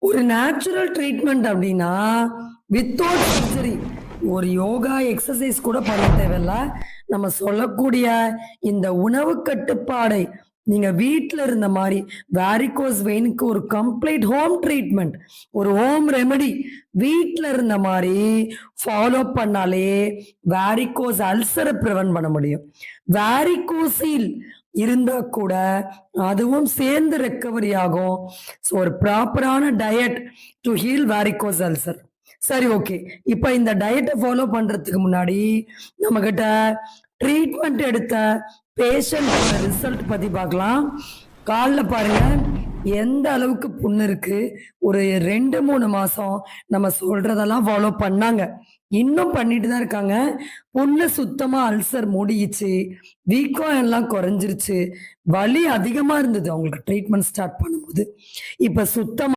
ஒரு natural treatment அப்படின்னா, without surgery ஒரு யோகா, எக்ஸர்சைஸ் கூட பண்ண தேவையில்ல. நம்ம சொல்லக்கூடிய இந்த உணவு கட்டுப்பாடை நீங்க வீட்ல இருந்த மாரி, வேரிகோஸ் வெயினுக்கு ஒரு கம்ப்ளீட் ஹோம் ட்ரீட்மெண்ட், ஒரு ஹோம் ரெமெடி வீட்ல இருந்த மாரி ஃபாலோ பண்ணாலே, வேரிகோஸ் அல்சர பிரிவென்ட் பண்ண முடியும். வேரிகோசீல் இருந்தா கூட, அதுவும் சேர்ந்து ரெக்கவரி ஆகும். ஸோ ஒரு ப்ராப்பரான diet to heal varicose ulcer. சரி, ஓகே. இப்ப இந்த டயட்ட ஃபாலோ பண்றதுக்கு முன்னாடி, நம்மகிட்ட ட்ரீட்மெண்ட் எடுத்த பேஷண்ட்டோட ரிசல்ட் பத்தி பார்க்கலாம். கால்ல பாருங்க, எந்த அளவுக்கு புண்ணு இருக்கு. ஒரு 2, 3 மாசம் நம்ம சொல்றதெல்லாம் ஃபாலோ பண்ணாங்க. இன்னும் பண்ணிட்டு தான் இருக்காங்க. புண்ணு சுத்தமா அல்சர் மூடிருச்சு. வீக்கம் எல்லாம் குறைஞ்சிருச்சு. வலி அதிகமா இருந்தது அவங்களுக்கு ட்ரீட்மெண்ட் ஸ்டார்ட் பண்ணும்போது. இப்ப சுத்தமா